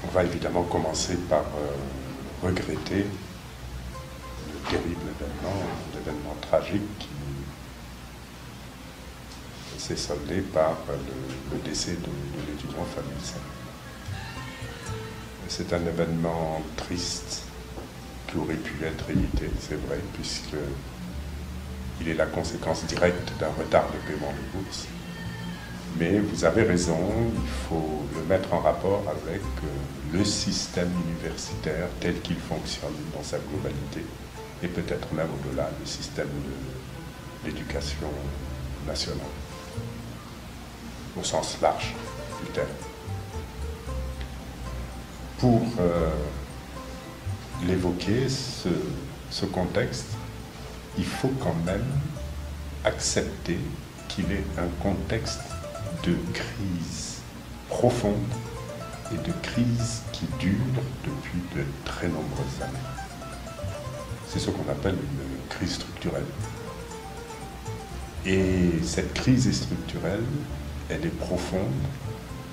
On va évidemment commencer par regretter le terrible événement, l'événement tragique qui s'est soldé par le décès de l'étudiant Fabien Sey. C'est un événement triste qui aurait pu être évité, c'est vrai, puisqu'il est la conséquence directe d'un retard de paiement de bourse. Mais vous avez raison, il faut le mettre en rapport avec le système universitaire tel qu'il fonctionne dans sa globalité, et peut-être même au-delà, le système de l'éducation nationale, au sens large du terme. Pour l'évoquer, ce contexte, il faut quand même accepter qu'il est un contexte de crise profonde et de crise qui dure depuis de très nombreuses années. C'est ce qu'on appelle une crise structurelle. Et cette crise est structurelle, elle est profonde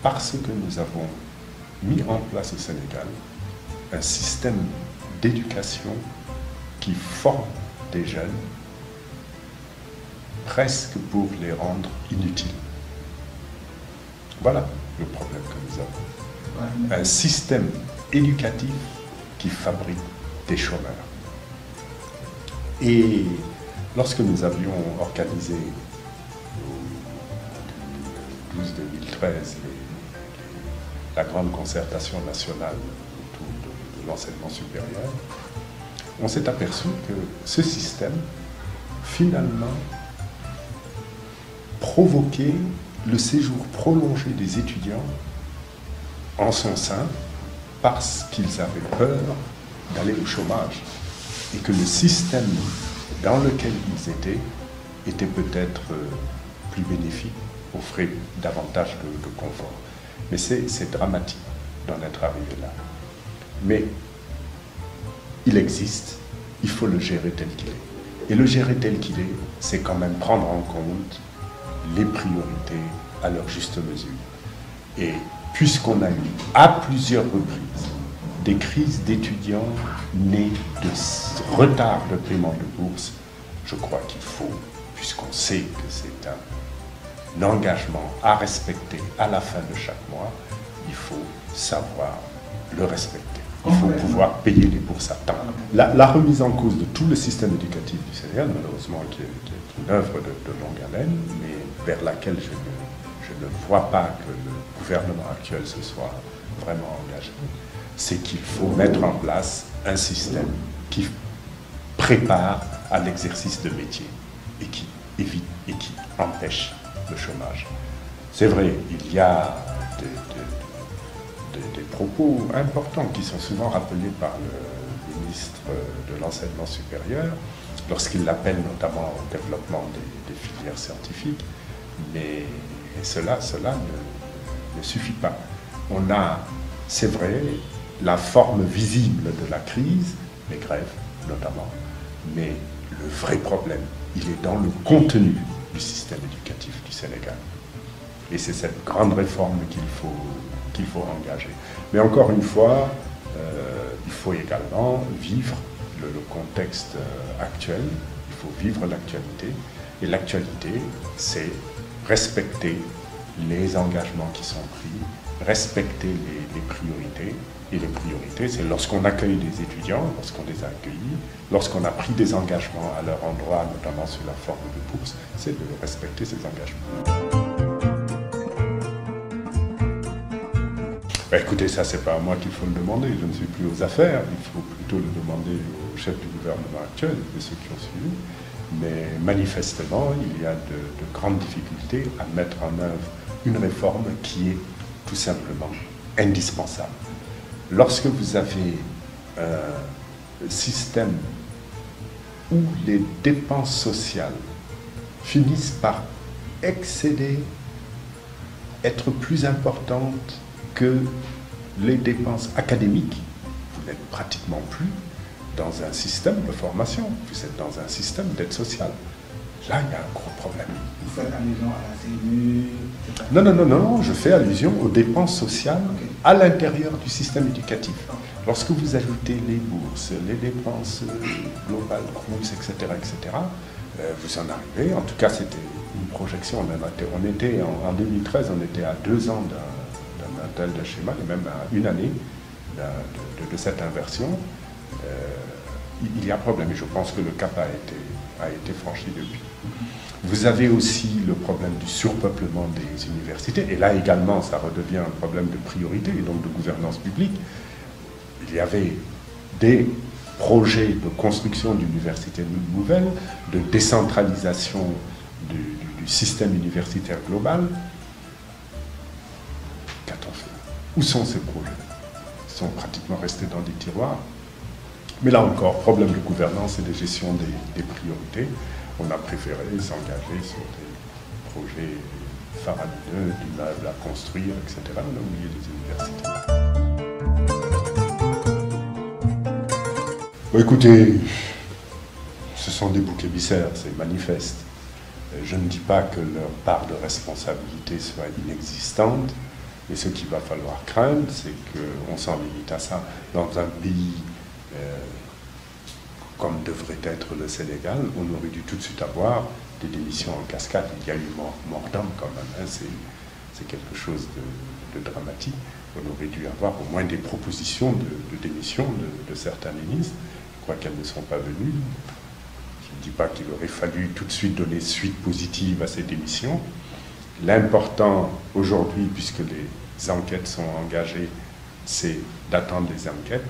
parce que nous avons mis en place au Sénégal un système d'éducation qui forme des jeunes presque pour les rendre inutiles. Voilà le problème que nous avons. Un système éducatif qui fabrique des chômeurs. Et lorsque nous avions organisé au 12-2013 la grande concertation nationale autour de l'enseignement supérieur, on s'est aperçu que ce système, finalement, provoquait le séjour prolongé des étudiants en son sein parce qu'ils avaient peur d'aller au chômage et que le système dans lequel ils était peut-être plus bénéfique, offrait davantage de confort. Mais c'est dramatique d'en être arrivé là. Mais il existe, il faut le gérer tel qu'il est. Et le gérer tel qu'il est, c'est quand même prendre en compte les priorités à leur juste mesure. Et puisqu'on a eu à plusieurs reprises des crises d'étudiants nées de retard de paiement de bourse, je crois qu'il faut, puisqu'on sait que c'est un engagement à respecter à la fin de chaque mois, il faut savoir le respecter. Il faut pouvoir payer les bourses à temps. La remise en cause de tout le système éducatif du Sénégal, malheureusement, qui est une œuvre de longue haleine, mais vers laquelle je ne vois pas que le gouvernement actuel se soit vraiment engagé, c'est qu'il faut mettre en place un système qui prépare à l'exercice de métier et qui évite et qui empêche le chômage. C'est vrai, il y a des propos importants qui sont souvent rappelés par le ministre de l'Enseignement supérieur lorsqu'il appelle notamment au développement des filières scientifiques, mais cela ne suffit pas. On a, c'est vrai, la forme visible de la crise, les grèves notamment, mais le vrai problème, il est dans le contenu du système éducatif du Sénégal. Et c'est cette grande réforme qu'il faut engager. Mais encore une fois, il faut également vivre le contexte actuel, il faut vivre l'actualité. Et l'actualité, c'est respecter les engagements qui sont pris, respecter les priorités. Et les priorités, c'est lorsqu'on accueille des étudiants, lorsqu'on les a accueillis, lorsqu'on a pris des engagements à leur endroit, notamment sous la forme de bourse, c'est de respecter ces engagements. Ben écoutez, ça c'est pas à moi qu'il faut le demander, je ne suis plus aux affaires, il faut plutôt le demander au chef du gouvernement actuel et ceux qui ont suivi. Mais manifestement, il y a de grandes difficultés à mettre en œuvre une réforme qui est tout simplement indispensable. Lorsque vous avez un système où les dépenses sociales finissent par excéder, être plus importantes que les dépenses académiques, vous n'êtes pratiquement plus dans un système de formation, vous êtes dans un système d'aide sociale. Là, il y a un gros problème. Vous faites allusion à la CNU, Non, non, non, non, je fais allusion aux dépenses sociales à l'intérieur du système éducatif. Lorsque vous ajoutez les bourses, les dépenses globales, Crous, etc., vous en arrivez, en tout cas c'était une projection, on était en 2013, on était à 2 ans d'un tel schéma, et même à 1 année de cette inversion. Il y a problème, et je pense que le cap a été franchi depuis. Vous avez aussi le problème du surpeuplement des universités, et là également ça redevient un problème de priorité et donc de gouvernance publique. Il y avait des projets de construction d'universités nouvelles, de décentralisation du système universitaire global. Qu'a-t-on fait? Où sont ces projets? Ils sont pratiquement restés dans des tiroirs. Mais là encore, problème de gouvernance et de gestion des priorités. On a préféré s'engager sur des projets faramineux, d'immeubles à construire, etc. On a oublié les universités. Bon, écoutez, ce sont des boucs émissaires, c'est manifeste. Je ne dis pas que leur part de responsabilité soit inexistante, mais ce qu'il va falloir craindre, c'est qu'on s'en limite à ça. Dans un pays comme devrait être le Sénégal, on aurait dû tout de suite avoir des démissions en cascade. Il y a eu mort d'homme quand même, hein. C'est quelque chose de dramatique. On aurait dû avoir au moins des propositions de démission de certains ministres. Je crois qu'elles ne sont pas venues. Je ne dis pas qu'il aurait fallu tout de suite donner suite positive à ces démissions. L'important aujourd'hui, puisque les enquêtes sont engagées, c'est d'attendre les enquêtes,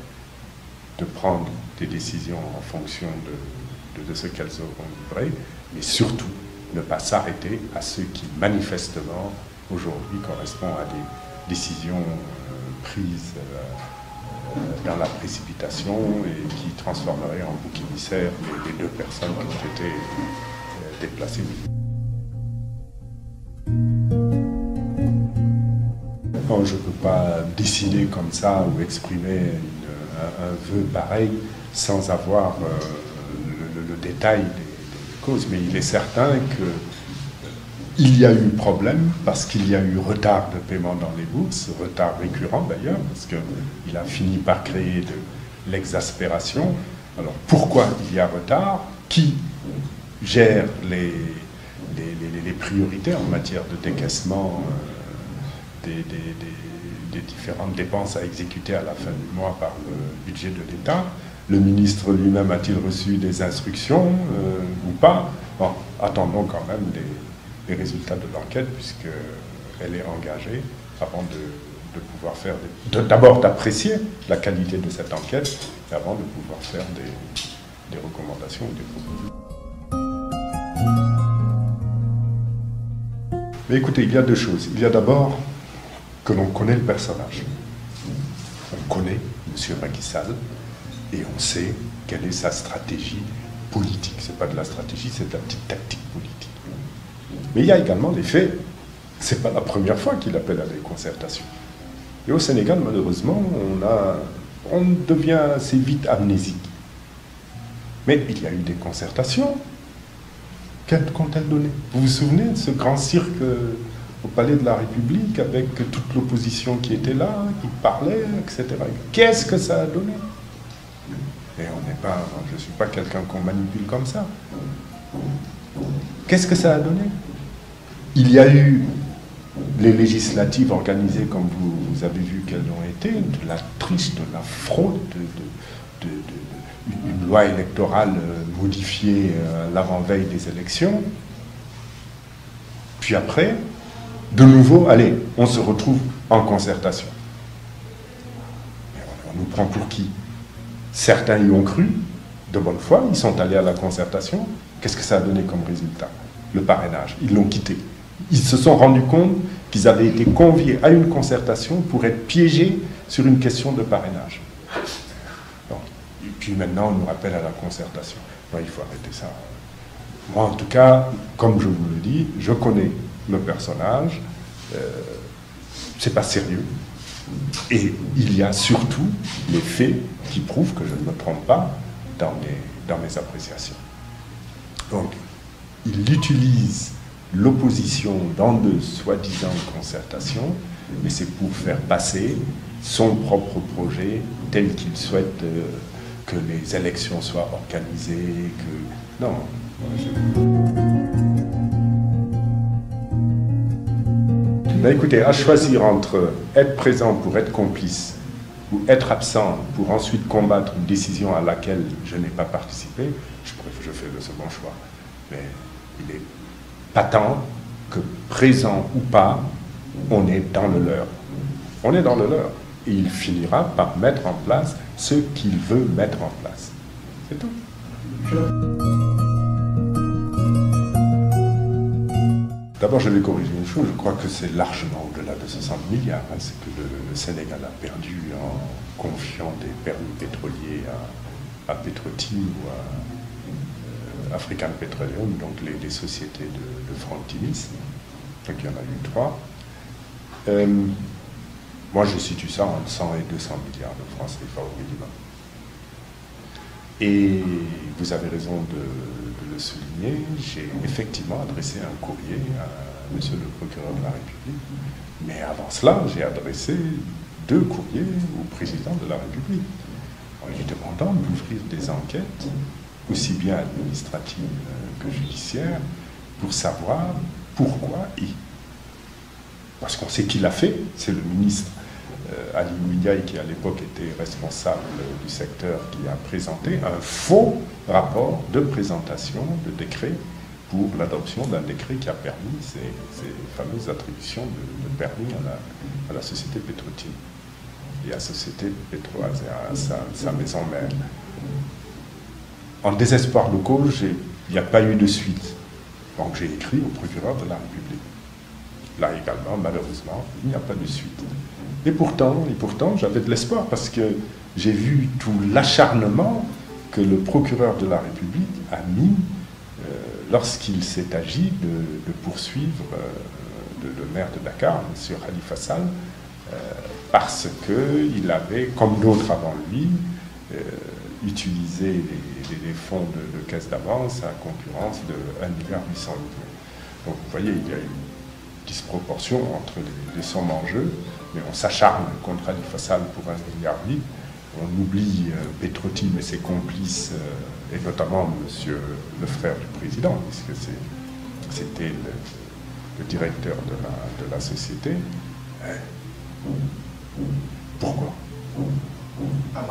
de prendre des décisions en fonction de ce qu'elles auront livré, mais surtout ne pas s'arrêter à ce qui manifestement aujourd'hui correspond à des décisions prises dans la précipitation et qui transformeraient en bouc émissaire les 2 personnes qui ont été déplacées. Non, je ne peux pas décider comme ça ou exprimer un vœu pareil sans avoir le détail des causes. Mais il est certain qu'il y a eu problème parce qu'il y a eu retard de paiement dans les bourses, retard récurrent d'ailleurs, parce qu'il a fini par créer de l'exaspération. Alors pourquoi il y a retard? Qui gère les priorités en matière de décaissement des différentes dépenses à exécuter à la fin du mois par le budget de l'État? Le ministre lui-même a-t-il reçu des instructions ou pas? Bon, attendons quand même les résultats de l'enquête puisqu'elle est engagée avant de pouvoir faire d'abord d'apprécier la qualité de cette enquête et avant de pouvoir faire des recommandations ou des propositions. Mais écoutez, il y a 2 choses. Il y a d'abord que l'on connaît le personnage. On connaît M. Macky Sall et on sait quelle est sa stratégie politique. Ce n'est pas de la stratégie, c'est de la petite tactique politique. Mais il y a également les faits. Ce n'est pas la première fois qu'il appelle à des concertations. Et au Sénégal, malheureusement, on devient assez vite amnésique. Mais il y a eu des concertations. Qu'ont-elles donné? Vous vous souvenez de ce grand cirque au Palais de la République, avec toute l'opposition qui était là, qui parlait, etc. Qu'est-ce que ça a donné? Et je ne suis pas quelqu'un qu'on manipule comme ça. Qu'est-ce que ça a donné? Il y a eu les législatives organisées comme vous avez vu qu'elles ont été, de la triche, de la fraude, une loi électorale modifiée l'avant-veille des élections. Puis après, de nouveau, allez, on se retrouve en concertation. On nous prend pour qui? Certains y ont cru, de bonne foi, ils sont allés à la concertation. Qu'est-ce que ça a donné comme résultat? Le parrainage. Ils l'ont quitté. Ils se sont rendus compte qu'ils avaient été conviés à une concertation pour être piégés sur une question de parrainage. Donc, et puis maintenant, on nous rappelle à la concertation. Non, il faut arrêter ça. Moi, en tout cas, comme je vous le dis, je connais le personnage, c'est pas sérieux. Et il y a surtout les faits qui prouvent que je ne me trompe pas dans mes appréciations. Donc, il utilise l'opposition dans de soi-disant concertations, mais c'est pour faire passer son propre projet tel qu'il souhaite que les élections soient organisées, que... Non. Ben écoutez, à choisir entre être présent pour être complice ou être absent pour ensuite combattre une décision à laquelle je n'ai pas participé, je fais le second choix. Mais il est patent que, présent ou pas, on est dans le leur. On est dans le leur. Et il finira par mettre en place ce qu'il veut mettre en place. C'est tout. D'abord, je vais corriger une chose. Je crois que c'est largement au-delà de 60 milliards. Hein, c'est que le Sénégal a perdu en confiant des permis pétroliers à Petro-Tim ou à African Petroleum, donc les sociétés de Franck Timis. Donc il y en a eu 3. Moi, je situe ça entre 100 et 200 milliards de francs CFA au minimum. Et vous avez raison de le souligner, j'ai effectivement adressé un courrier à monsieur le procureur de la République. Mais avant cela, j'ai adressé 2 courriers au président de la République, en lui demandant d'ouvrir des enquêtes, aussi bien administratives que judiciaires, pour savoir pourquoi parce qu'on sait qui l'a fait, c'est le ministre Ali Ngouille, qui à l'époque était responsable du secteur, qui a présenté un faux rapport de présentation de décret pour l'adoption d'un décret qui a permis ces fameuses attributions de permis à la société Petro-Tim et à la société Pétroise et à sa maison mère. En désespoir de cause, il n'y a pas eu de suite. Donc j'ai écrit au procureur de la République. Là également, malheureusement, il n'y a pas de suite. Et pourtant j'avais de l'espoir parce que j'ai vu tout l'acharnement que le procureur de la République a mis lorsqu'il s'est agi de poursuivre le maire de Dakar, M. Khalifa Sall, parce qu'il avait, comme d'autres avant lui, utilisé les fonds de caisse d'avance à concurrence de 1,8 milliard. Donc vous voyez, il y a une disproportion entre les sommes en jeu, mais on s'acharne contre Khalifa Sall pour 1,8 milliard. On oublie Petro-Tim et ses complices, et notamment monsieur le frère du président, puisque c'était le directeur de la société.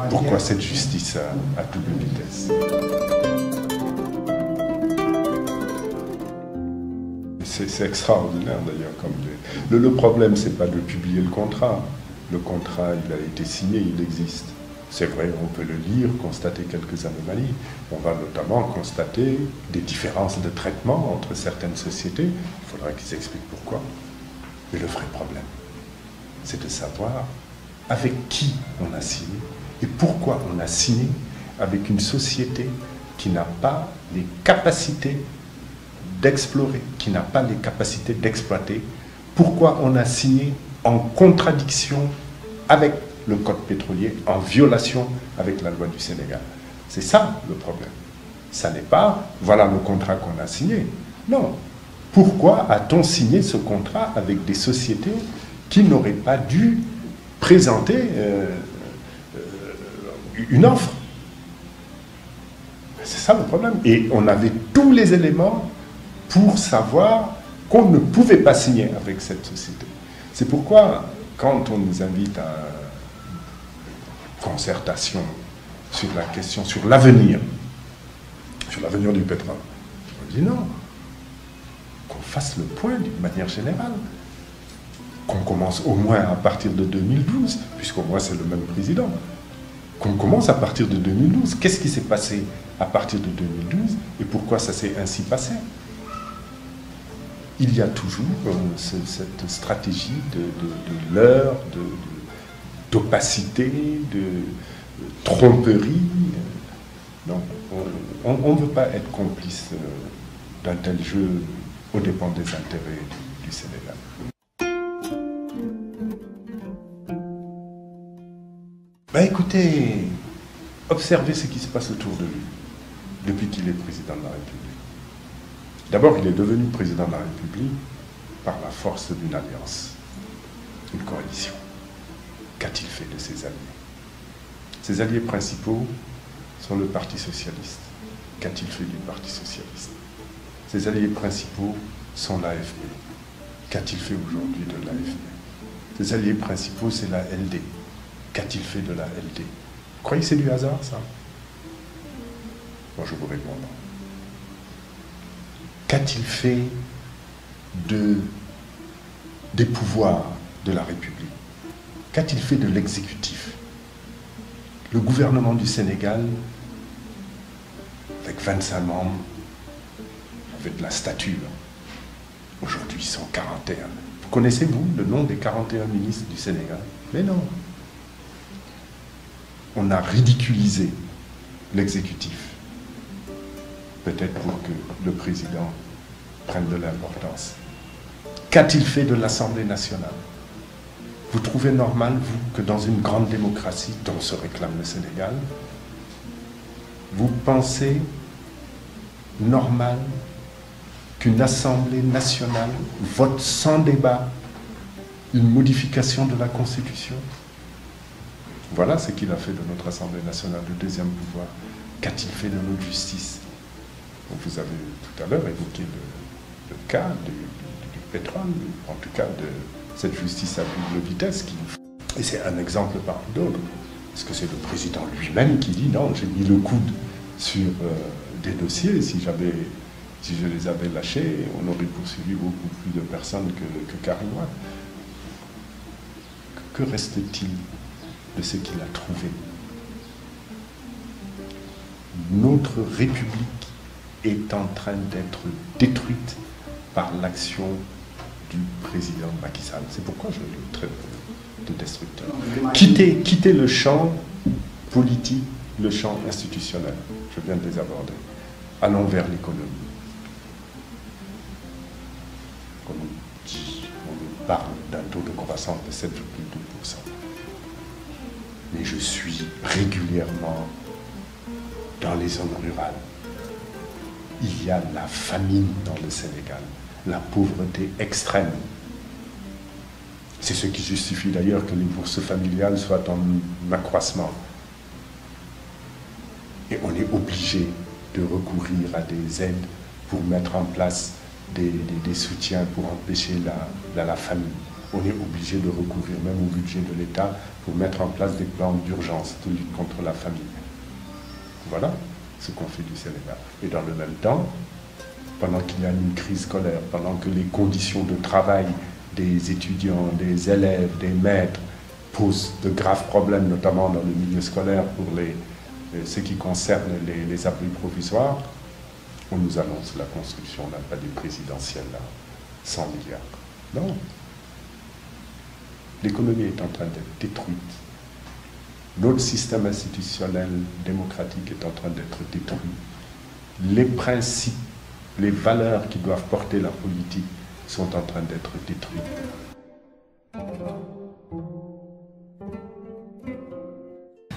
Pourquoi cette justice à double vitesse? C'est extraordinaire d'ailleurs. Le problème, c'est pas de publier le contrat. Le contrat, il a été signé, il existe. C'est vrai, on peut le lire, constater quelques anomalies. On va notamment constater des différences de traitement entre certaines sociétés. Il faudra qu'ils expliquent pourquoi. Mais le vrai problème, c'est de savoir avec qui on a signé et pourquoi on a signé avec une société qui n'a pas les capacités d'explorer, qui n'a pas les capacités d'exploiter. Pourquoi on a signé en contradiction avec le code pétrolier, en violation avec la loi du Sénégal. C'est ça le problème. Ça n'est pas, voilà le contrat qu'on a signé. Non. Pourquoi a-t-on signé ce contrat avec des sociétés qui n'auraient pas dû présenter une offre? C'est ça le problème. Et on avait tous les éléments pour savoir qu'on ne pouvait pas signer avec cette société. C'est pourquoi, quand on nous invite à concertation sur la question, sur l'avenir du pétrole, on dit non, qu'on fasse le point d'une manière générale, qu'on commence au moins à partir de 2012, puisqu'au moins c'est le même président, qu'on commence à partir de 2012. Qu'est-ce qui s'est passé à partir de 2012 et pourquoi ça s'est ainsi passé? Il y a toujours cette stratégie de leurre, d'opacité, de tromperie. Donc, on ne veut pas être complice d'un tel jeu aux dépens des intérêts du Sénégal. Ben écoutez, observez ce qui se passe autour de lui depuis qu'il est président de la République. D'abord, il est devenu président de la République par la force d'une alliance, une coalition. Qu'a-t-il fait de ses alliés? Ses alliés principaux sont le Parti socialiste. Qu'a-t-il fait du Parti socialiste? Ses alliés principaux sont l'AFP. Qu'a-t-il fait aujourd'hui de l'AFP? Ses alliés principaux, c'est la LD. Qu'a-t-il fait de la LD? Vous croyez que c'est du hasard, ça? Moi, je vous réponds non. Qu'a-t-il fait des pouvoirs de la République? Qu'a-t-il fait de l'exécutif? Le gouvernement du Sénégal, avec 25 membres, avait de la stature. Aujourd'hui, ils sont 41. Vous connaissez-vous le nom des 41 ministres du Sénégal? Mais non. On a ridiculisé l'exécutif. Peut-être pour que le président prenne de l'importance. Qu'a-t-il fait de l'Assemblée nationale? Vous trouvez normal, vous, que dans une grande démocratie dont se réclame le Sénégal, vous pensez normal qu'une Assemblée nationale vote sans débat une modification de la Constitution? Voilà ce qu'il a fait de notre Assemblée nationale, le deuxième pouvoir. Qu'a-t-il fait de notre justice? Vous avez tout à l'heure évoqué le cas du pétrole, en tout cas de cette justice à double vitesse. Et c'est un exemple parmi d'autres. Parce que c'est le président lui-même qui dit non, j'ai mis le coude sur des dossiers. Si je les avais lâchés, on aurait poursuivi beaucoup plus de personnes que Karim Wade. Que reste-t-il de ce qu'il a trouvé? Notre République est en train d'être détruite par l'action du président Macky Sall. C'est pourquoi je le traite de destructeur. Quittez le champ politique, le champ institutionnel. Je viens de les aborder. Allons vers l'économie. On nous parle d'un taux de croissance de 7,2%. Mais je suis régulièrement dans les zones rurales. Il y a la famine dans le Sénégal, la pauvreté extrême. C'est ce qui justifie d'ailleurs que les bourses familiales soient en accroissement. Et on est obligé de recourir à des aides pour mettre en place des soutiens pour empêcher la famine. On est obligé de recourir même au budget de l'État pour mettre en place des plans d'urgence de lutte contre la famine. Voilà ce qu'on fait du Sénégal. Et dans le même temps, pendant qu'il y a une crise scolaire, pendant que les conditions de travail des étudiants, des élèves, des maîtres posent de graves problèmes, notamment dans le milieu scolaire pour ce qui concerne les abris provisoires, on nous annonce la construction d'un palais présidentiel à 100 milliards. Non. L'économie est en train d'être détruite. Notre système institutionnel démocratique est en train d'être détruit. Les principes, les valeurs qui doivent porter la politique sont en train d'être détruits.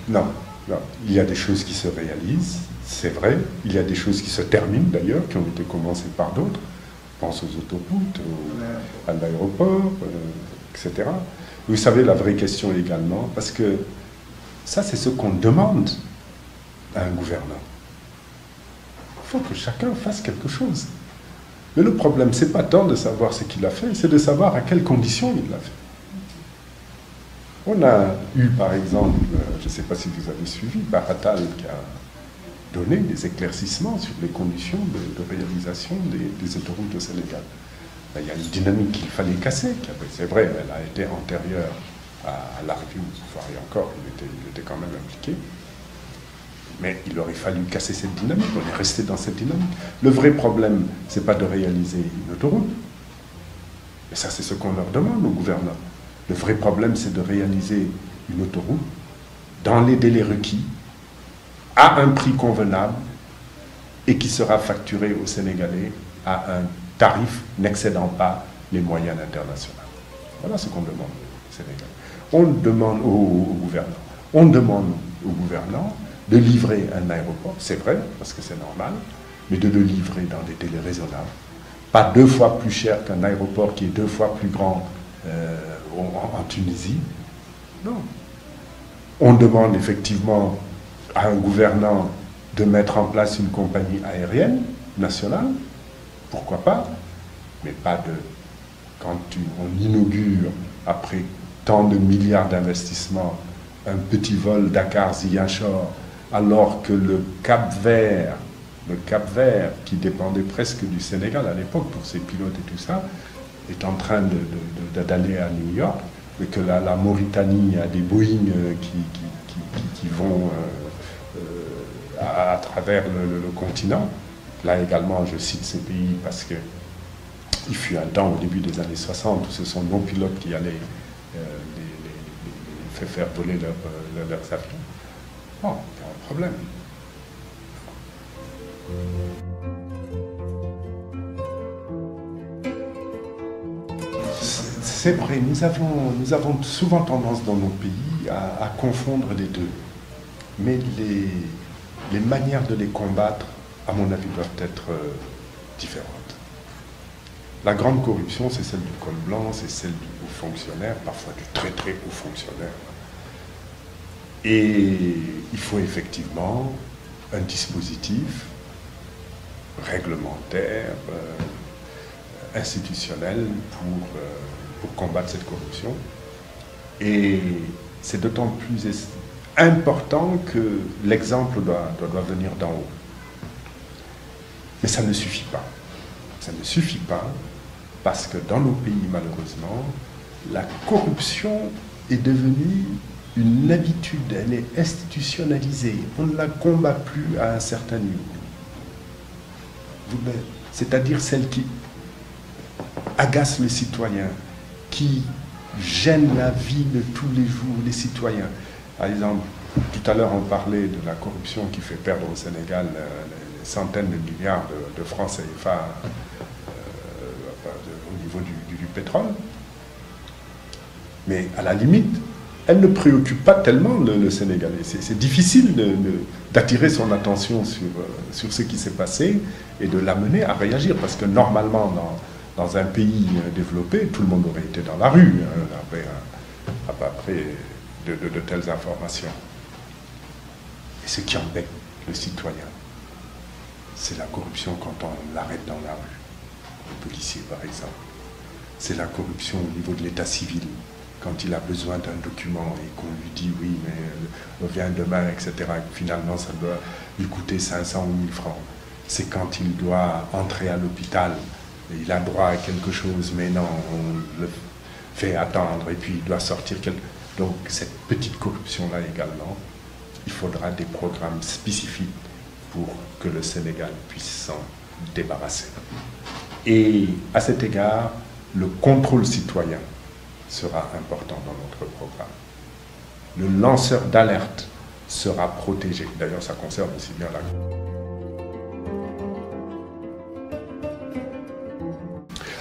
Non, non, il y a des choses qui se réalisent, c'est vrai. Il y a des choses qui se terminent d'ailleurs, qui ont été commencées par d'autres. Je pense aux autoroutes, à l'aéroport, etc. Vous savez, la vraie question également, parce que ça, c'est ce qu'on demande à un gouvernant. Il faut que chacun fasse quelque chose. Mais le problème, ce n'est pas tant de savoir ce qu'il a fait, c'est de savoir à quelles conditions il l'a fait. On a eu, par exemple, je ne sais pas si vous avez suivi, Baratal qui a donné des éclaircissements sur les conditions de réalisation des autoroutes au Sénégal. Il y a une dynamique qu'il fallait casser. C'est vrai, elle a été antérieure à l'arrivée au pouvoir, et encore, il était quand même impliqué. Mais il aurait fallu casser cette dynamique, on est resté dans cette dynamique. Le vrai problème, ce n'est pas de réaliser une autoroute. Mais ça, c'est ce qu'on leur demande aux gouvernants. Le vrai problème, c'est de réaliser une autoroute dans les délais requis, à un prix convenable, et qui sera facturée aux Sénégalais à un tarif n'excédant pas les moyennes internationales. Voilà ce qu'on demande aux Sénégalais. On demande aux gouvernants. On demande aux gouvernants de livrer un aéroport, c'est vrai, parce que c'est normal, mais de le livrer dans des délais raisonnables, pas 2 fois plus cher qu'un aéroport qui est 2 fois plus grand en Tunisie. Non. On demande effectivement à un gouvernant de mettre en place une compagnie aérienne nationale, pourquoi pas, mais pas de... Quand on inaugure, après tant de milliards d'investissements, un petit vol Dakar-Ziguinchor, alors que le Cap-Vert, qui dépendait presque du Sénégal à l'époque pour ses pilotes et tout ça, est en train d'aller à New York, et que la Mauritanie a des Boeing qui vont à travers le continent. Là également, je cite ces pays parce que il fut un temps, au début des années 60, où ce sont nos pilotes qui allaient les faire voler leurs avions. Bon, il y a un problème. C'est vrai, nous avons souvent tendance dans nos pays à confondre les deux. Mais les manières de les combattre, à mon avis, doivent être différentes. La grande corruption, c'est celle du col blanc, c'est celle du haut fonctionnaire, parfois du très très haut fonctionnaire. Et il faut effectivement un dispositif réglementaire, institutionnel pour combattre cette corruption. Et c'est d'autant plus important que l'exemple doit venir d'en haut. Mais ça ne suffit pas. Ça ne suffit pas parce que dans nos pays, malheureusement, la corruption est devenue une habitude, elle est institutionnalisée. On ne la combat plus à un certain niveau. C'est-à-dire celle qui agace le citoyen, qui gêne la vie de tous les jours des citoyens. Par exemple, tout à l'heure, on parlait de la corruption qui fait perdre au Sénégal les centaines de milliards de francs CFA au niveau du pétrole. Mais à la limite, elle ne préoccupe pas tellement le Sénégalais. C'est difficile d'attirer son attention sur ce qui s'est passé et de l'amener à réagir. Parce que normalement, dans un pays développé, tout le monde aurait été dans la rue après de telles informations. Et ce qui embête le citoyen, c'est la corruption quand on l'arrête dans la rue. Le policier, par exemple. C'est la corruption au niveau de l'état civil. Quand il a besoin d'un document et qu'on lui dit oui, mais reviens demain, etc. Et finalement, ça doit lui coûter 500 ou 1000 francs. C'est quand il doit entrer à l'hôpital et il a droit à quelque chose, mais non, on le fait attendre et puis il doit sortir quelque... Donc cette petite corruption-là également, il faudra des programmes spécifiques pour que le Sénégal puisse s'en débarrasser. Et à cet égard, le contrôle citoyen sera important dans notre programme. Le lanceur d'alerte sera protégé. D'ailleurs, ça concerne aussi bien la...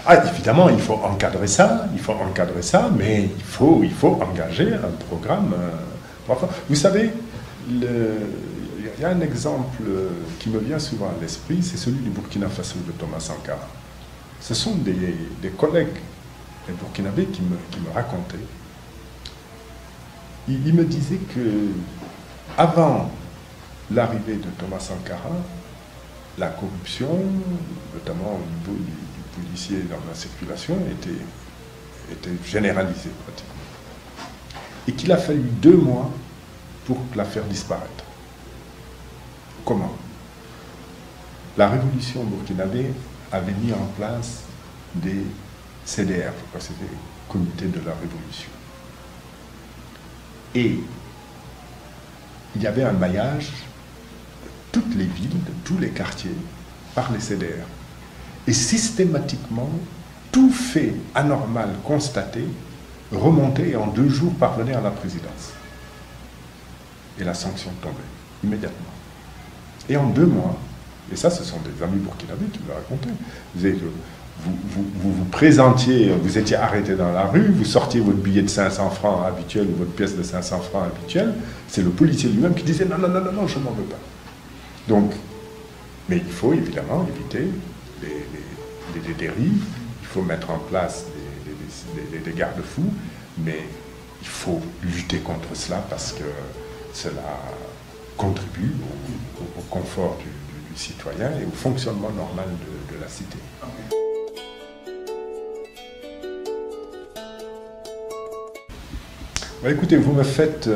Ah, évidemment, il faut encadrer ça, mais il faut engager un programme. Vous savez, il y a un exemple qui me vient souvent à l'esprit, c'est celui du Burkina Faso de Thomas Sankara. Ce sont des collègues, des Burkinabés qui me racontaient. Il me disait que avant l'arrivée de Thomas Sankara, la corruption, notamment au niveau du policier dans la circulation, était généralisée pratiquement. Et qu'il a fallu 2 mois pour la faire disparaître. Comment? La révolution burkinabé avait mis en place des CDR, c'était des comités de la révolution. Et il y avait un maillage de toutes les villes, de tous les quartiers, par les CDR. Et systématiquement, tout fait anormal constaté remontait et en 2 jours parvenait à la présidence. Et la sanction tombait immédiatement. Et en 2 mois, et ça ce sont des amis burkinabés qui me racontaient, vous présentiez, vous étiez arrêté dans la rue, vous sortiez votre billet de 500 francs habituel ou votre pièce de 500 francs habituelle, c'est le policier lui-même qui disait non, je n'en veux pas. Donc, mais il faut évidemment éviter des dérives, il faut mettre en place des garde-fous, mais il faut lutter contre cela parce que cela contribue au confort du citoyen et au fonctionnement normal de la cité. Bah, écoutez, vous me faites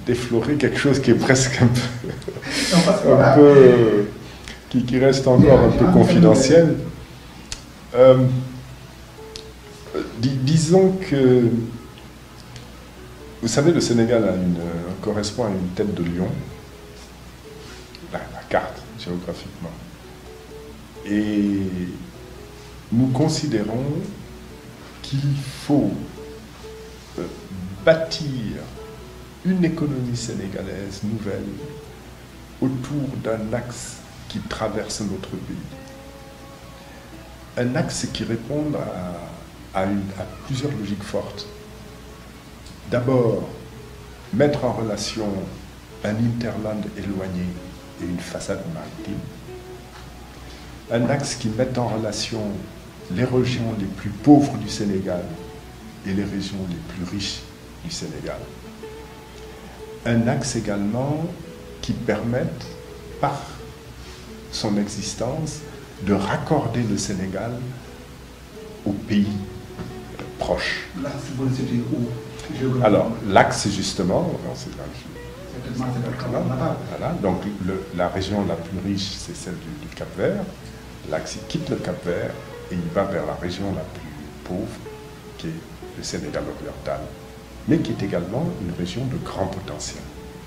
déflorer quelque chose qui est presque un peu qui reste encore un peu confidentiel. Disons que, vous savez, le Sénégal correspond à une tête de lion, la carte géographiquement. Et nous considérons qu'il faut bâtir une économie sénégalaise nouvelle autour d'un axe qui traverse notre pays. Un axe qui répond à plusieurs logiques fortes. D'abord, mettre en relation un hinterland éloigné et une façade maritime. Un axe qui met en relation les régions les plus pauvres du Sénégal et les régions les plus riches du Sénégal. Un axe également qui permette, par son existence, de raccorder le Sénégal aux pays proches. L'axe, vous le situez où? Alors, l'axe, justement, c'est voilà, donc la région la plus riche, c'est celle du Cap-Vert. L'axe, il quitte le Cap-Vert et il va vers la région la plus pauvre, qui est le Sénégal oriental, mais qui est également une région de grand potentiel,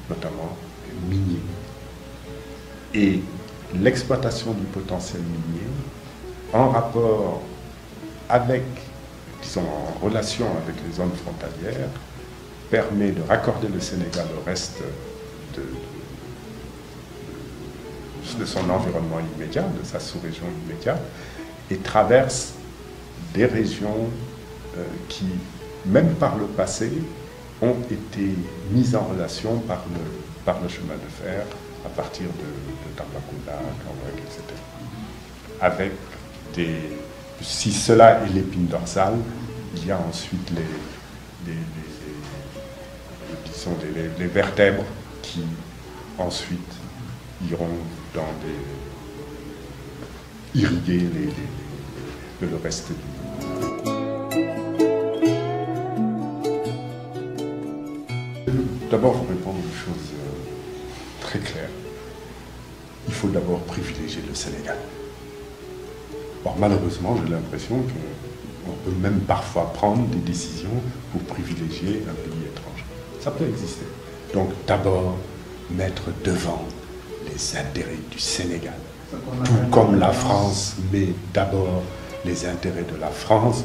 notamment minier. Et l'exploitation du potentiel minier, en rapport avec, disons, en relation avec les zones frontalières, permet de raccorder le Sénégal au reste de son environnement immédiat, de sa sous-région immédiate, et traverse des régions qui, même par le passé, ont été mises en relation par le chemin de fer à partir de Tambacounda, Kaolack, etc. Avec si cela est l'épine dorsale, il y a ensuite les vertèbres qui ensuite iront irriguer le reste du monde. D'abord, vous répondre à une chose très claire. Il faut d'abord privilégier le Sénégal. Or, malheureusement, j'ai l'impression qu'on peut même parfois prendre des décisions pour privilégier un pays étranger. Ça peut exister. Donc, d'abord, mettre devant les intérêts du Sénégal. Tout comme la France met d'abord les intérêts de la France,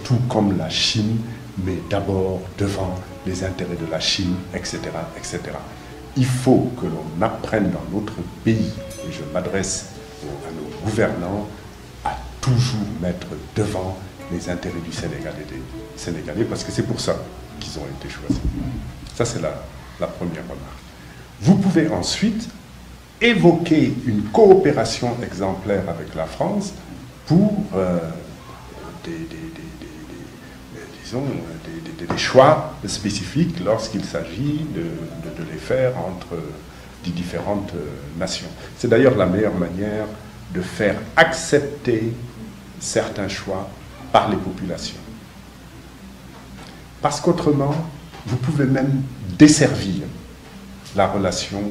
tout comme la Chine met d'abord devant les intérêts de la Chine, etc., etc. Il faut que l'on apprenne dans notre pays, et je m'adresse à nos gouvernants, à toujours mettre devant les intérêts du Sénégal et des Sénégalais, parce que c'est pour ça qu'ils ont été choisis. Ça, c'est la première remarque. Vous pouvez ensuite évoquer une coopération exemplaire avec la France pour des choix spécifiques lorsqu'il s'agit de les faire entre les différentes nations. C'est d'ailleurs la meilleure manière de faire accepter certains choix par les populations. Parce qu'autrement, vous pouvez même desservir la relation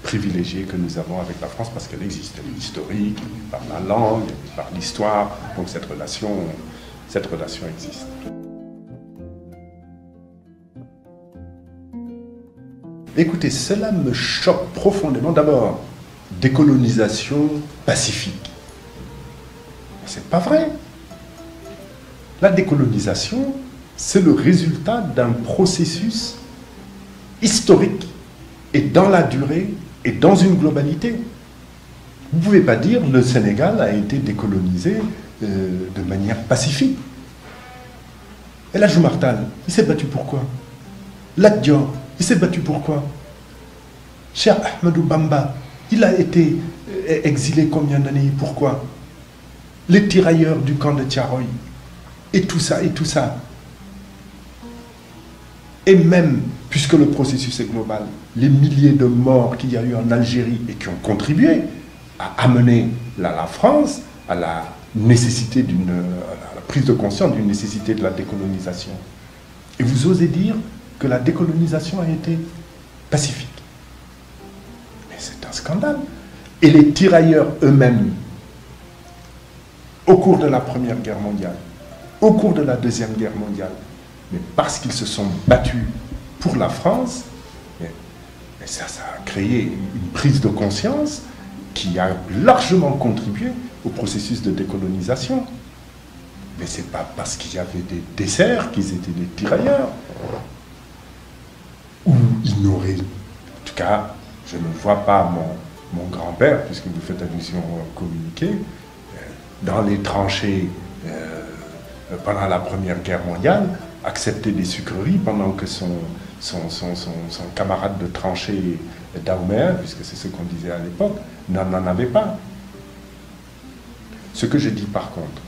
privilégiée que nous avons avec la France, parce qu'elle existe, elle est historique, par la langue, par l'histoire, donc cette relation existe. Écoutez, cela me choque profondément. D'abord, décolonisation pacifique. C'est pas vrai. La décolonisation, c'est le résultat d'un processus historique et dans la durée et dans une globalité. Vous ne pouvez pas dire que le Sénégal a été décolonisé de manière pacifique. El Hadji Oumar Tall, il s'est battu pourquoi? Lat Dior, il s'est battu pourquoi? Cheikh Ahmadou Bamba, il a été exilé combien d'années? Pourquoi? les tirailleurs du camp de Tiaroy, et tout ça, et tout ça. Et même, puisque le processus est global, les milliers de morts qu'il y a eu en Algérie et qui ont contribué à amener la France à la nécessité à la prise de conscience d'une nécessité de la décolonisation. Et vous osez dire que la décolonisation a été pacifique. Mais c'est un scandale. Et les tirailleurs eux-mêmes, au cours de la Première Guerre mondiale, au cours de la Deuxième Guerre mondiale, mais parce qu'ils se sont battus pour la France, mais ça a créé une prise de conscience qui a largement contribué au processus de décolonisation. Mais ce n'est pas parce qu'il y avait des desserts qu'ils étaient des tirailleurs. Ou ils n'auraient... En tout cas, je ne vois pas mon grand-père, puisque vous faites allusion au communiqué, dans les tranchées pendant la Première Guerre mondiale, accepter des sucreries pendant que son camarade de tranchée Daumer, puisque c'est ce qu'on disait à l'époque, n'en avait pas. Ce que je dis par contre,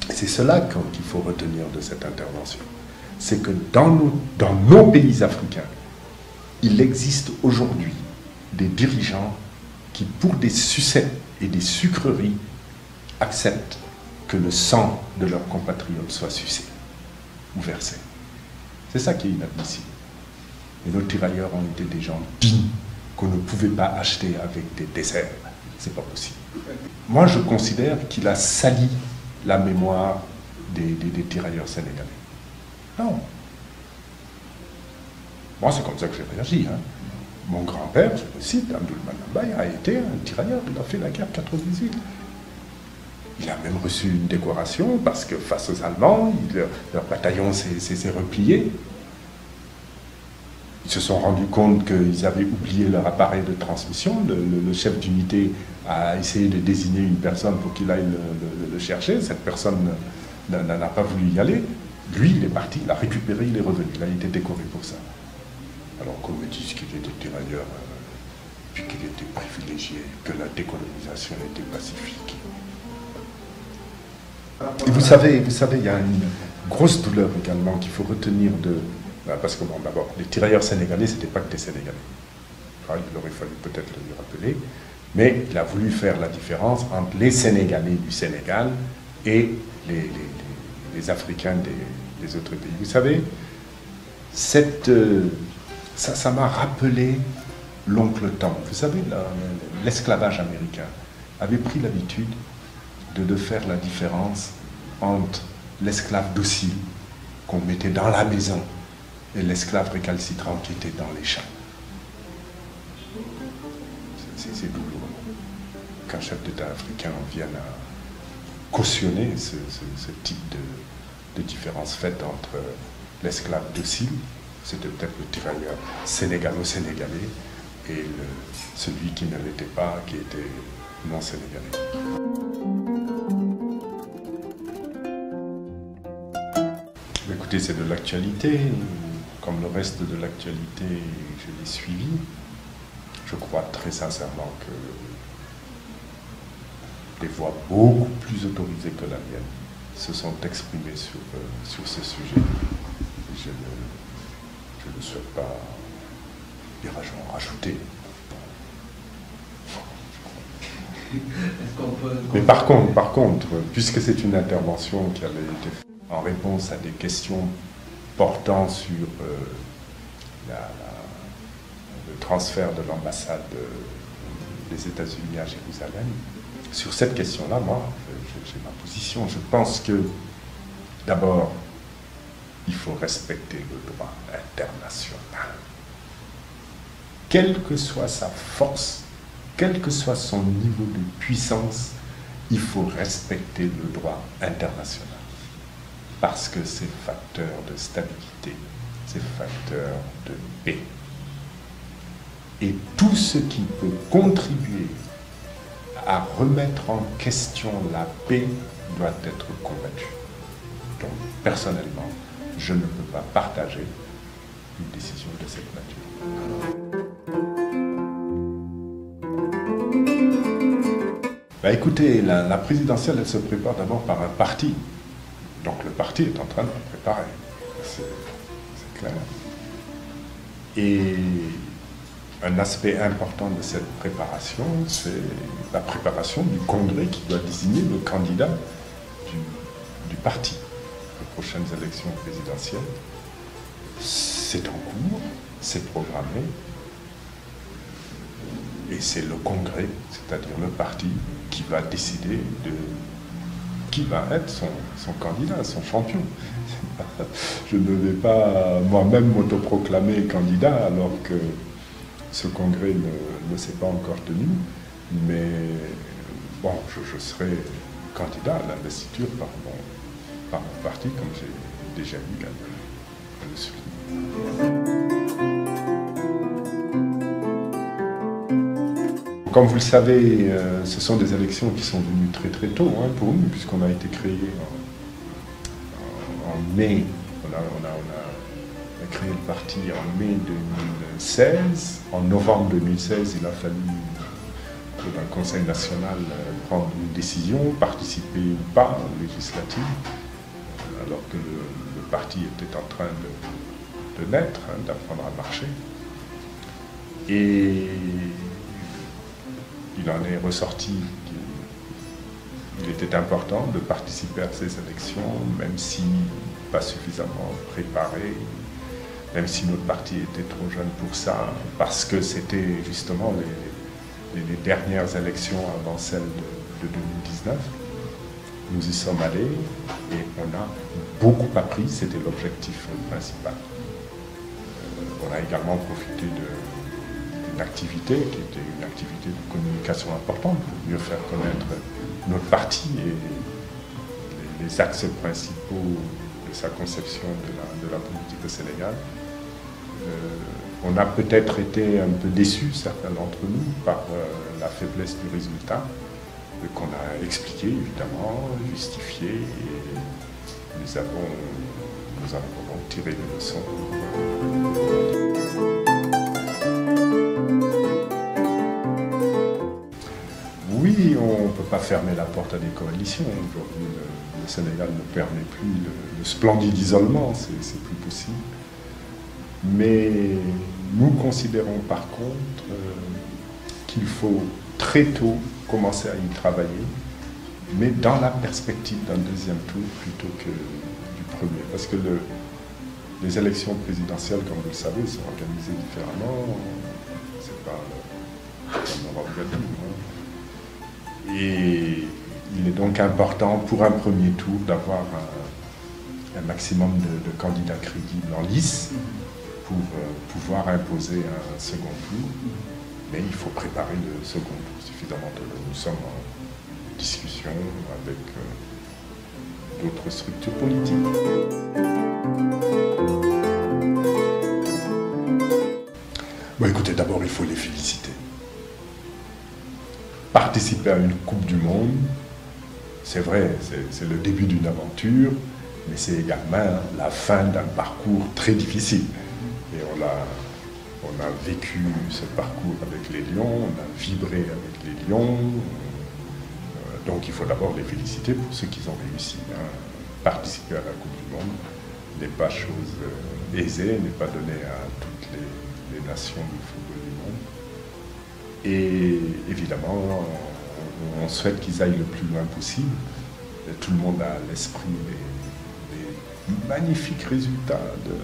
c'est cela qu'il faut retenir de cette intervention, c'est que dans nos pays africains, il existe aujourd'hui des dirigeants qui, pour des sucettes et des sucreries, acceptent que le sang de leurs compatriotes soit sucé ou versé. C'est ça qui est inadmissible. Et nos tirailleurs ont été des gens dignes qu'on ne pouvait pas acheter avec des desserts. C'est pas possible. Moi, je considère qu'il a sali la mémoire des tirailleurs sénégalais. Non. Moi, c'est comme ça que j'ai réagi. Hein. Mon grand-père, je le cite, Abdoul Manambaye, a été un tirailleur. Il a fait la guerre 98. Il a même reçu une décoration parce que face aux Allemands, leur bataillon s'est replié. Ils se sont rendus compte qu'ils avaient oublié leur appareil de transmission. Le chef d'unité a essayé de désigner une personne pour qu'il aille le chercher. Cette personne n'a pas voulu y aller. Lui, il est parti, il a récupéré, il est revenu. Il a été décoré pour ça. Alors qu'on me dise qu'il était tirailleur, puis qu'il était privilégié, que la décolonisation était pacifique. Et vous savez, il y a une grosse douleur également qu'il faut retenir de... Parce que, bon, d'abord, les tirailleurs sénégalais, ce n'étaient pas que des Sénégalais. Enfin, il aurait fallu peut-être le lui rappeler. Mais il a voulu faire la différence entre les Sénégalais du Sénégal et les Africains des autres pays. Vous savez, ça m'a rappelé l'oncle Tom. Vous savez, l'esclavage américain avait pris l'habitude de faire la différence entre l'esclave docile qu'on mettait dans la maison et l'esclave récalcitrant qui était dans les champs. C'est douloureux qu'un chef d'État africain vienne à cautionner ce type de différence faite entre l'esclave docile, c'était peut-être le tirailleur sénégalo-sénégalais, et celui qui ne l'était pas, qui était non sénégalais. Écoutez, c'est de l'actualité. Comme le reste de l'actualité, je l'ai suivi. Je crois très sincèrement que des voix beaucoup plus autorisées que la mienne se sont exprimées sur ce sujet. Et je ne souhaite pas y rajouter. Mais par contre, puisque c'est une intervention qui avait été faite en réponse à des questions portant sur le transfert de l'ambassade des États-Unis à Jérusalem, sur cette question-là, moi, j'ai ma position. Je pense que, d'abord, il faut respecter le droit international. Quelle que soit sa force, quel que soit son niveau de puissance, il faut respecter le droit international. Parce que c'est facteur de stabilité, c'est facteur de paix. Et tout ce qui peut contribuer à remettre en question la paix doit être combattu. Donc, personnellement, je ne peux pas partager une décision de cette nature. Bah, écoutez, la présidentielle, elle se prépare d'abord par un parti. Donc le parti est en train de la préparer. C'est clair. Et un aspect important de cette préparation, c'est la préparation du congrès qui doit désigner le candidat du parti aux prochaines élections présidentielles. C'est en cours, c'est programmé, et c'est le congrès, c'est-à-dire le parti, qui va décider de qui va être son candidat, son champion. Je ne vais pas moi-même m'autoproclamer candidat alors que ce congrès ne s'est pas encore tenu, mais bon, je serai candidat à l'investiture par mon parti, comme j'ai déjà eu à le souligner. Comme vous le savez, ce sont des élections qui sont venues très très tôt pour nous, puisqu'on a été créé en mai. On a créé le parti en mai 2016. En novembre 2016, il a fallu que le Conseil national prendre une décision, participer ou pas aux législatives, alors que le parti était en train de naître, d'apprendre à marcher. Et il en est ressorti qu'il était important de participer à ces élections, même si pas suffisamment préparé, même si notre parti était trop jeune pour ça, parce que c'était justement les dernières élections avant celles de 2019. Nous y sommes allés et on a beaucoup appris, c'était l'objectif principal. On a également profité d'une activité qui était une activité de communication importante pour mieux faire connaître notre parti et les axes principaux de sa conception de la politique au Sénégal. On a peut-être été un peu déçus, certains d'entre nous, par la faiblesse du résultat, qu'on a expliqué évidemment, justifié, et nous avons donc tiré des leçons. Oui, on ne peut pas fermer la porte à des coalitions. Aujourd'hui, le Sénégal ne permet plus le splendide isolement, c'est plus possible. Mais nous considérons par contre qu'il faut très tôt commencer à y travailler, mais dans la perspective d'un deuxième tour plutôt que du premier. Parce que les élections présidentielles, comme vous le savez, sont organisées différemment. C'est pas comme Europe du Nord. Et il est donc important pour un premier tour d'avoir un maximum de candidats crédibles en lice pour pouvoir imposer un second tour. Mais il faut préparer le second tour suffisamment tôt. Nous sommes en discussion avec d'autres structures politiques. Bon, écoutez, d'abord, il faut les féliciter. Participer à une Coupe du Monde, c'est vrai, c'est le début d'une aventure, mais c'est également la fin d'un parcours très difficile. Et on a vécu ce parcours avec les Lions, on a vibré avec les Lions, donc il faut d'abord les féliciter pour ce qu'ils ont réussi. Participer à la Coupe du Monde n'est pas chose aisée, n'est pas donné à toutes les nations du football du monde. Et évidemment, on souhaite qu'ils aillent le plus loin possible. Et tout le monde a à l'esprit les magnifiques résultats de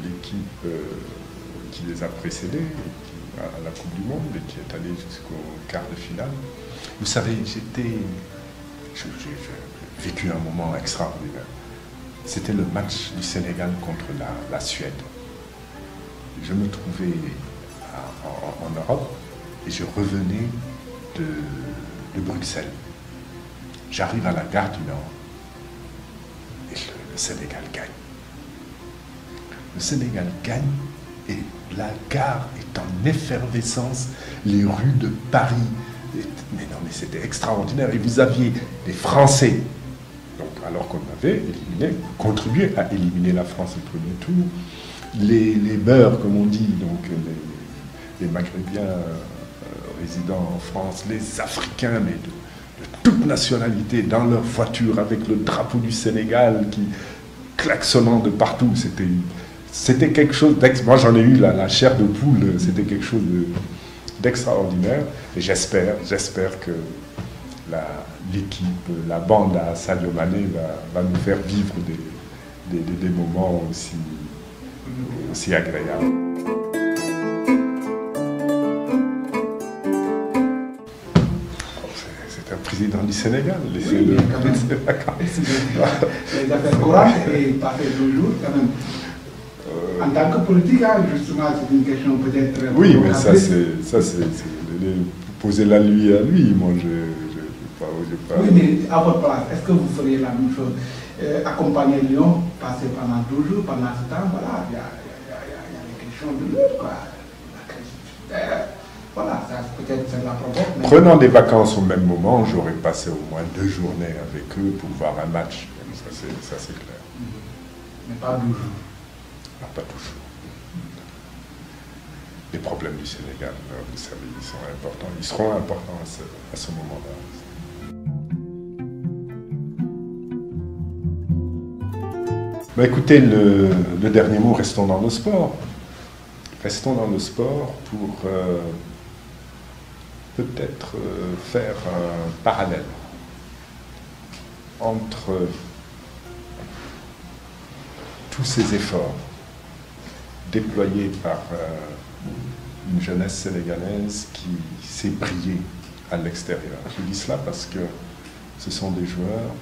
l'équipe qui les a précédés à la Coupe du Monde et qui est allée jusqu'au quart de finale. Vous savez, j'ai vécu un moment extraordinaire. C'était le match du Sénégal contre la Suède. Je me trouvais en Europe et je revenais de Bruxelles. J'arrive à la gare du Nord et le Sénégal gagne. Le Sénégal gagne et la gare est en effervescence, les rues de Paris. Mais non, mais c'était extraordinaire. Et vous aviez des Français, donc, alors qu'on avait contribué à éliminer la France au premier tour, les Beurs, comme on dit, donc les Maghrébins résidant en France, les Africains, mais de toute nationalité, dans leur voiture avec le drapeau du Sénégal qui klaxonnant de partout. C'était quelque chose moi j'en ai eu la chair de poule, c'était quelque chose d'extraordinaire. Et j'espère que l'équipe, la bande à Sadio Mané va nous faire vivre des moments aussi agréables. C'est un président du Sénégal. Laissez-le. Les affaires courantes et passer 2 jours quand même. En tant que politique, justement, c'est une question peut-être... Oui, mais ça c'est posez-la lui à lui. Moi, pas. Oui, mais à votre place, est-ce que vous feriez la même chose? Accompagner Lyon, passer pendant 2 jours, pendant ce temps, voilà, il y a des questions de l'autre, quoi. Voilà, ça peut-être ça la provoque. Prenant des vacances au même moment, j'aurais passé au moins 2 journées avec eux pour voir un match. Ça c'est clair. Mais pas 2 jours. Ah, pas toujours. Les problèmes du Sénégal, vous savez, ils sont importants. Ils seront importants à ce moment-là. Bah, écoutez, le dernier mot, restons dans le sport. Restons dans le sport pour peut-être faire un parallèle entre tous ces efforts déployés par une jeunesse sénégalaise qui s'est brillée à l'extérieur. Je dis cela parce que ce sont des joueurs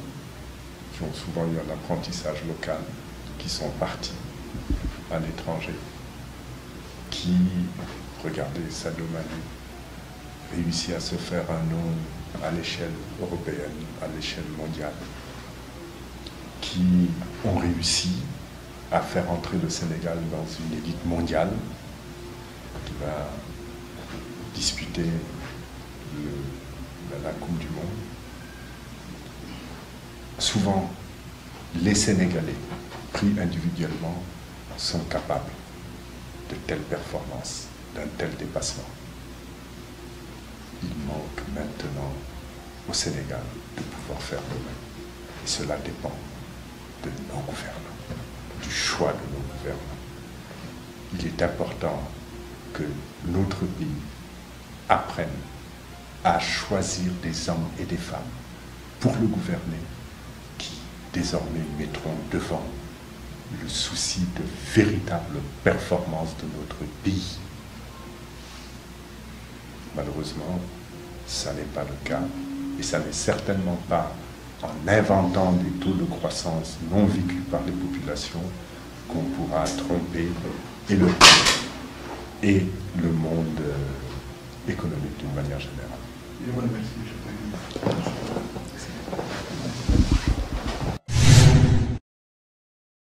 qui ont souvent eu un apprentissage local, qui sont partis à l'étranger, qui, regardez Sadio Mané, réussit à se faire un nom à l'échelle européenne, à l'échelle mondiale, qui ont réussi à faire entrer le Sénégal dans une élite mondiale qui va disputer la Coupe du Monde. Souvent, les Sénégalais, pris individuellement, sont capables de telles performances, d'un tel dépassement. Il manque maintenant au Sénégal de pouvoir faire le même. Et cela dépend de nos gouvernants, du choix de nos gouvernants. Il est important que notre pays apprenne à choisir des hommes et des femmes pour le gouverner qui désormais mettront devant le souci de véritable performance de notre pays. Malheureusement, ça n'est pas le cas et ça n'est certainement pas en inventant des taux de croissance non vécus par les populations qu'on pourra tromper et le monde économique d'une manière générale. Je vous remercie, M. le Président.